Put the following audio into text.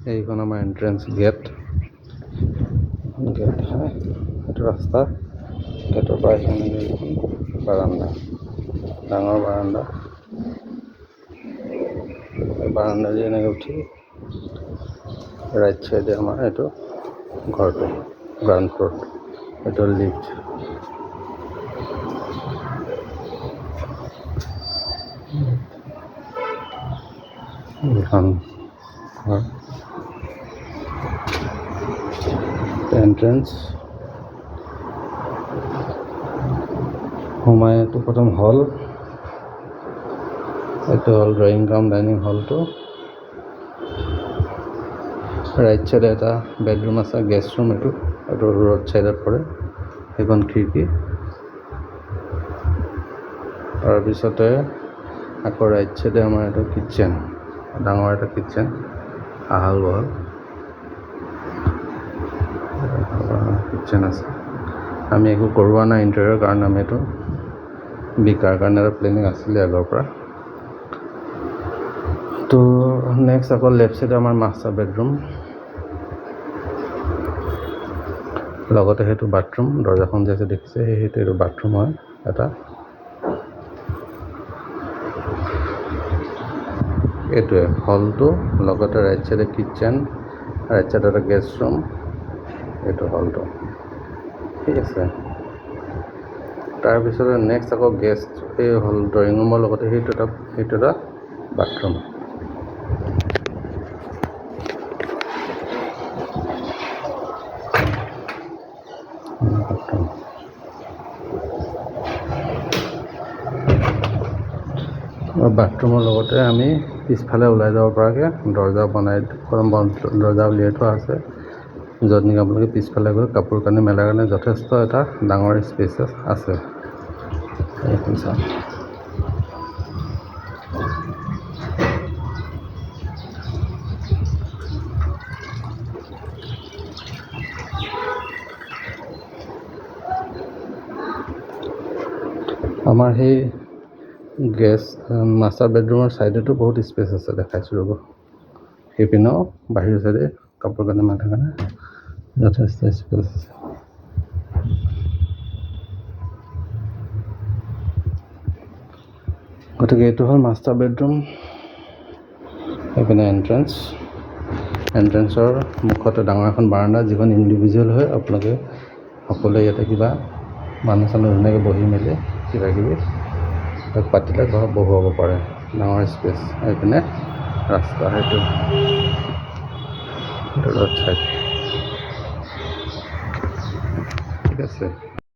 এইখন আমাৰ entrance gate হয়, এইটো ৰাস্তা। গেটৰ পৰা এইখন বাৰাণ্ডা, ডাঙৰ বাৰাণ্ডা। বাৰাণ্ডা দি এনেকৈ উঠি ৰাইট চাইডে আমাৰ এইটো ঘৰটো, গ্ৰাউণ্ড ফ্ল'ৰ। এইটো লিফ্ট। এইখন ঘৰ, এন্ট্ৰেন্স। সোমাই এইটো প্ৰথম হল, এইটো হ'ল ড্ৰয়িং কাম ডাইনিং হলটো। ৰাইট চাইডে এটা বেডৰুম আছে, গেষ্ট ৰুম। এইটো ৰোড চাইডত পৰে, সেইখন খিৰিকী। তাৰপিছতে আকৌ ৰাইট চাইডে আমাৰ এইটো কিটচেন, ডাঙৰ এটা কিটচেন, আহল বহল কিটচেন আছে। আমি একো কৰোৱা নাই ইণ্টেৰিয়ৰ, কাৰণ আমি এইটো বিকাৰ কাৰণে এটা প্লেনিং আছিলে আগৰ পৰা। তো নেক্সট আকৌ লেফ্ট চাইডে আমাৰ মাষ্টাৰ বেডৰুম, লগতে সেইটো বাথৰুম। দৰ্জাখন যে দেখিছে সেইটো এইটো বাথৰুম হয় এটা। এইটোৱে হলটো, লগতে ৰাইট চাইডে কিটচেন, ৰাইট চাইডে এটা গেষ্ট ৰুম, এইটো হলটো। ঠিক আছে। তাৰপিছতে নেক্সট আকৌ গেষ্ট এই হল ড্ৰয়িং ৰুমৰ লগতে সেইটো এটা বাথৰুম। বাথৰুমৰ লগতে আমি পিছফালে ওলাই যাব পৰাকৈ দৰ্জা দৰ্জা উলিয়াই থোৱা আছে, য'ত নেকি আপোনালোকে পিছফালে গৈ কাপোৰ কানি মেলাৰ কাৰণে যথেষ্ট এটা ডাঙৰ স্পেচ আছে। এইখন চাওক। আমাৰ সেই মাষ্টাৰ বেডৰুমৰ ছাইডতো বহুত স্পেচ আছে, দেখাইছোঁ ৰ'ব। সেইপিনেও বাহিৰৰ ছাইডে কাপোৰ কানি মেলাৰ কাৰণে যথেষ্ট স্পেচ আছে। গতিকে এইটো হ'ল মাষ্টাৰ বেডৰুম। এইপিনে এন্ট্ৰেন্সৰ মুখতে ডাঙৰ এখন বাৰাণ্ডা, যিখন ইণ্ডিভিজুৱেল হয়। আপোনালোকে সকলোৱে ইয়াতে কিবা মানুহ চানুহ ধুনীয়াকৈ বহি মেলি কিবা কিবি তাক পাতিলে ঘৰত বহুৱাব পাৰে, ডাঙৰ স্পেচ। এইপিনে ৰাস্তা, সেইটো ৰোড চাইড। ঠিক আছে।